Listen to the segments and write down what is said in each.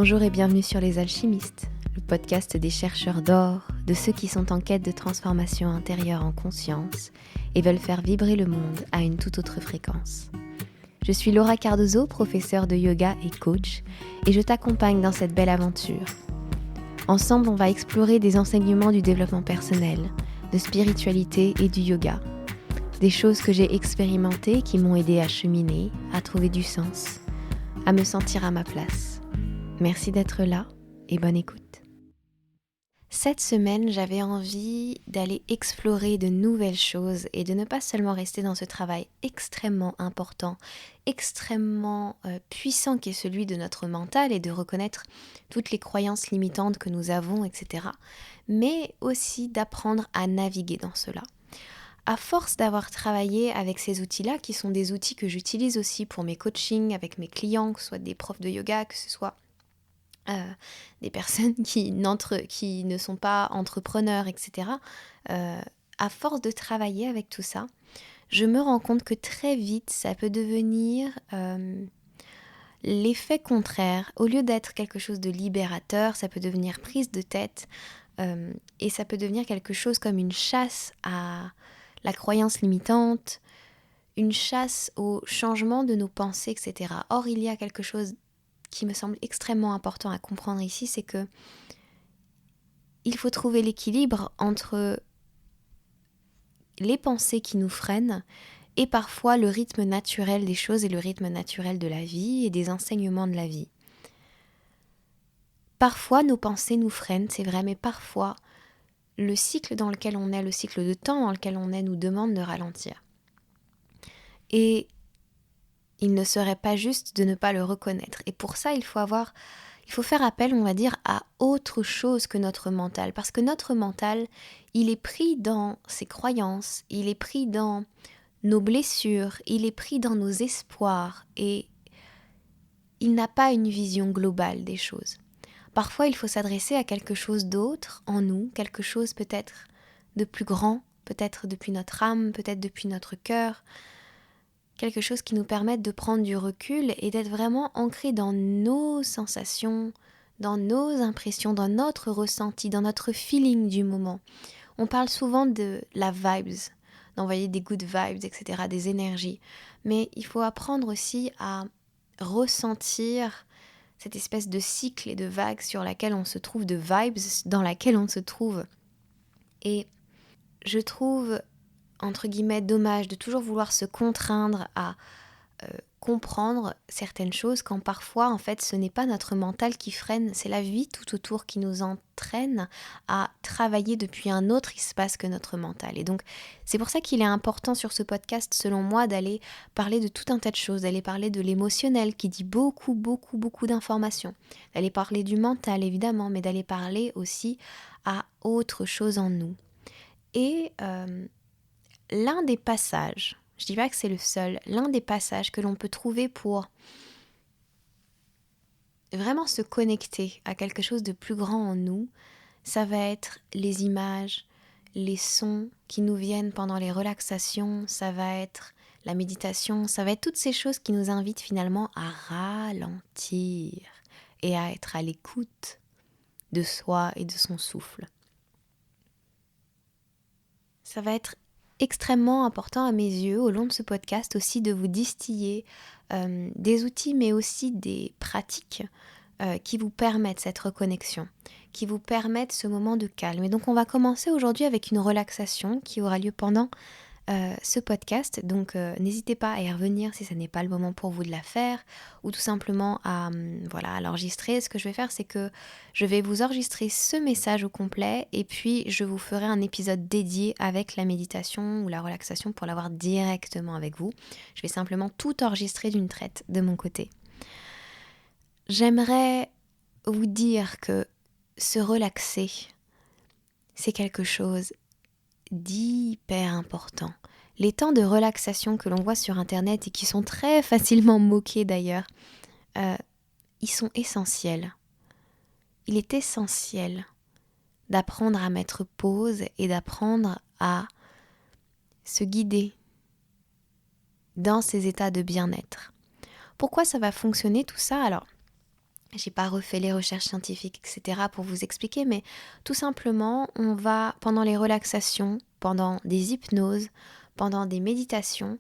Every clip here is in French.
Bonjour et bienvenue sur Les Alchimistes, le podcast des chercheurs d'or, de ceux qui sont en quête de transformation intérieure en conscience et veulent faire vibrer le monde à une toute autre fréquence. Je suis Laura Cardozo, professeure de yoga et coach, et je t'accompagne dans cette belle aventure. Ensemble, on va explorer des enseignements du développement personnel, de spiritualité et du yoga. Des choses que j'ai expérimentées qui m'ont aidé à cheminer, à trouver du sens, à me sentir à ma place. Merci d'être là et bonne écoute. Cette semaine, j'avais envie d'aller explorer de nouvelles choses et de ne pas seulement rester dans ce travail extrêmement important, extrêmement puissant qui est celui de notre mental et de reconnaître toutes les croyances limitantes que nous avons, etc. Mais aussi d'apprendre à naviguer dans cela. À force d'avoir travaillé avec ces outils-là, qui sont des outils que j'utilise aussi pour mes coachings avec mes clients, que ce soit des profs de yoga, que ce soit des personnes qui ne sont pas entrepreneurs, etc. À force de travailler avec tout ça, je me rends compte que très vite, ça peut devenir l'effet contraire. Au lieu d'être quelque chose de libérateur, ça peut devenir prise de tête et ça peut devenir quelque chose comme une chasse à la croyance limitante, une chasse au changement de nos pensées, etc. Or, il y a quelque chose qui me semble extrêmement important à comprendre ici, c'est que il faut trouver l'équilibre entre les pensées qui nous freinent et parfois le rythme naturel des choses et le rythme naturel de la vie et des enseignements de la vie. Parfois nos pensées nous freinent, c'est vrai, mais parfois le cycle dans lequel on est, le cycle de temps dans lequel on est nous demande de ralentir. Et il ne serait pas juste de ne pas le reconnaître. Et pour ça, il faut faire appel, on va dire, à autre chose que notre mental. Parce que notre mental, il est pris dans ses croyances, il est pris dans nos blessures, il est pris dans nos espoirs et il n'a pas une vision globale des choses. Parfois, il faut s'adresser à quelque chose d'autre en nous, quelque chose peut-être de plus grand, peut-être depuis notre âme, peut-être depuis notre cœur, quelque chose qui nous permette de prendre du recul et d'être vraiment ancré dans nos sensations, dans nos impressions, dans notre ressenti, dans notre feeling du moment. On parle souvent de la vibes, d'envoyer des good vibes, etc., des énergies. Mais il faut apprendre aussi à ressentir cette espèce de cycle et de vague sur laquelle on se trouve, de vibes dans laquelle on se trouve. Et je trouve entre guillemets dommage de toujours vouloir se contraindre à comprendre certaines choses quand parfois en fait ce n'est pas notre mental qui freine, c'est la vie tout autour qui nous entraîne à travailler depuis un autre espace que notre mental. Et donc c'est pour ça qu'il est important sur ce podcast selon moi d'aller parler de tout un tas de choses, d'aller parler de l'émotionnel qui dit beaucoup d'informations, d'aller parler du mental évidemment, mais d'aller parler aussi à autre chose en nous. Et l'un des passages, je ne dis pas que c'est le seul, l'un des passages que l'on peut trouver pour vraiment se connecter à quelque chose de plus grand en nous, ça va être les images, les sons qui nous viennent pendant les relaxations, ça va être la méditation, ça va être toutes ces choses qui nous invitent finalement à ralentir et à être à l'écoute de soi et de son souffle. Ça va être extrêmement important à mes yeux au long de ce podcast aussi de vous distiller des outils mais aussi des pratiques qui vous permettent cette reconnexion, qui vous permettent ce moment de calme. Et donc on va commencer aujourd'hui avec une relaxation qui aura lieu pendant ce podcast, donc n'hésitez pas à y revenir si ce n'est pas le moment pour vous de la faire ou tout simplement à l'enregistrer. Ce que je vais faire, c'est que je vais vous enregistrer ce message au complet et puis je vous ferai un épisode dédié avec la méditation ou la relaxation pour l'avoir directement avec vous. Je vais simplement tout enregistrer d'une traite de mon côté. J'aimerais vous dire que se relaxer, c'est quelque chose d'hyper important. Les temps de relaxation que l'on voit sur internet et qui sont très facilement moqués d'ailleurs, ils sont essentiels. Il est essentiel d'apprendre à mettre pause et d'apprendre à se guider dans ces états de bien-être. Pourquoi ça va fonctionner tout ça ? Alors, J'ai pas refait les recherches scientifiques, etc. pour vous expliquer, mais tout simplement, on va, pendant les relaxations, pendant des hypnoses, pendant des méditations,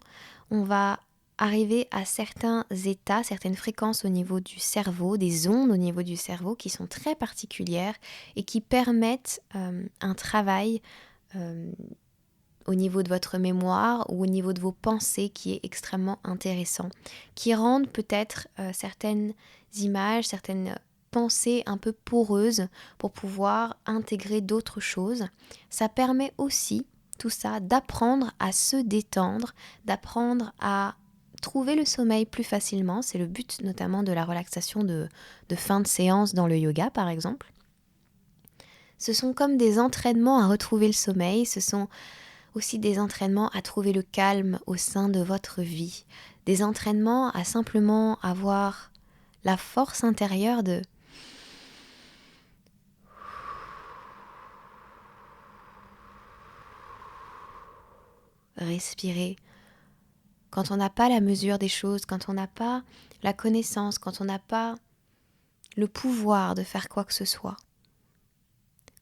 on va arriver à certains états, certaines fréquences au niveau du cerveau, des ondes au niveau du cerveau qui sont très particulières et qui permettent un travail au niveau de votre mémoire ou au niveau de vos pensées qui est extrêmement intéressant, qui rendent peut-être certaines images, certaines pensées un peu poreuses pour pouvoir intégrer d'autres choses. Ça permet aussi, tout ça, d'apprendre à se détendre, d'apprendre à trouver le sommeil plus facilement. C'est le but notamment de la relaxation de fin de séance dans le yoga par exemple. Ce sont comme des entraînements à retrouver le sommeil, ce sont aussi des entraînements à trouver le calme au sein de votre vie, des entraînements à simplement avoir la force intérieure de respirer. Quand on n'a pas la mesure des choses, quand on n'a pas la connaissance, quand on n'a pas le pouvoir de faire quoi que ce soit,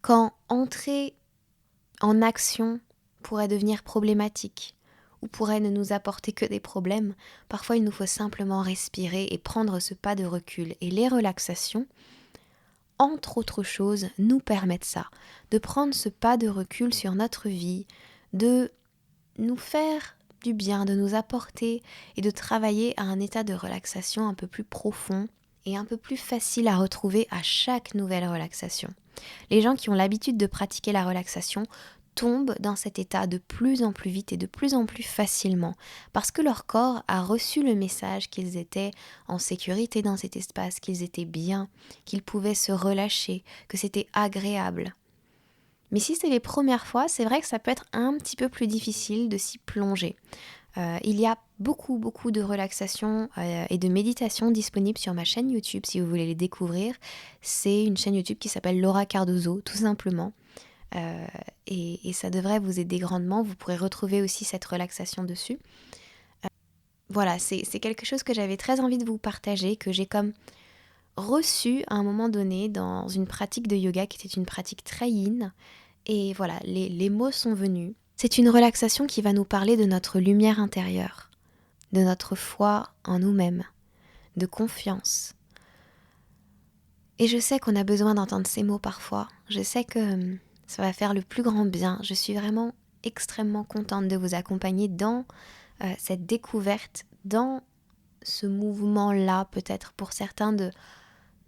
quand entrer en action pourrait devenir problématique ou pourrait ne nous apporter que des problèmes, parfois il nous faut simplement respirer et prendre ce pas de recul. Et les relaxations, entre autres choses, nous permettent ça, de prendre ce pas de recul sur notre vie, de nous faire du bien, de nous apporter et de travailler à un état de relaxation un peu plus profond et un peu plus facile à retrouver à chaque nouvelle relaxation. Les gens qui ont l'habitude de pratiquer la relaxation tombent dans cet état de plus en plus vite et de plus en plus facilement parce que leur corps a reçu le message qu'ils étaient en sécurité dans cet espace, qu'ils étaient bien, qu'ils pouvaient se relâcher, que c'était agréable. Mais si c'est les premières fois, c'est vrai que ça peut être un petit peu plus difficile de s'y plonger. Il y a beaucoup de relaxation et de méditation disponibles sur ma chaîne YouTube si vous voulez les découvrir. C'est une chaîne YouTube qui s'appelle Laura Cardozo, tout simplement. Et ça devrait vous aider grandement. Vous pourrez retrouver aussi cette relaxation dessus. Voilà, c'est quelque chose que j'avais très envie de vous partager, que j'ai comme reçu à un moment donné dans une pratique de yoga qui était une pratique très yin. Et voilà, les mots sont venus. C'est une relaxation qui va nous parler de notre lumière intérieure, de notre foi en nous-mêmes, de confiance. Et je sais qu'on a besoin d'entendre ces mots parfois. Je sais que ça va faire le plus grand bien. Je suis vraiment extrêmement contente de vous accompagner dans cette découverte, dans ce mouvement-là, peut-être pour certains,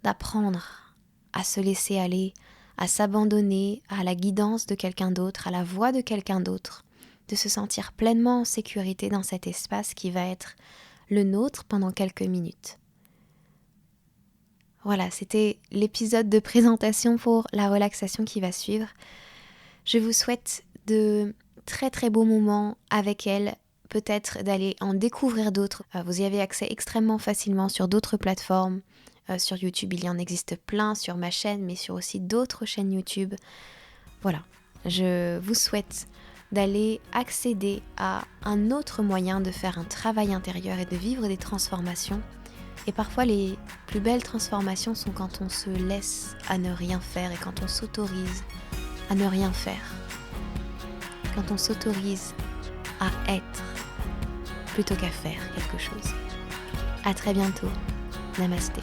d'apprendre à se laisser aller, à s'abandonner à la guidance de quelqu'un d'autre, à la voix de quelqu'un d'autre, de se sentir pleinement en sécurité dans cet espace qui va être le nôtre pendant quelques minutes. Voilà, c'était l'épisode de présentation pour la relaxation qui va suivre. Je vous souhaite de très très beaux moments avec elle, peut-être d'aller en découvrir d'autres. Vous y avez accès extrêmement facilement sur d'autres plateformes. Sur YouTube, il y en existe plein, sur ma chaîne, mais sur aussi d'autres chaînes YouTube. Voilà, je vous souhaite d'aller accéder à un autre moyen de faire un travail intérieur et de vivre des transformations. Et parfois, les plus belles transformations sont quand on se laisse à ne rien faire et quand on s'autorise à ne rien faire. Quand on s'autorise à être plutôt qu'à faire quelque chose. À très bientôt. Namasté.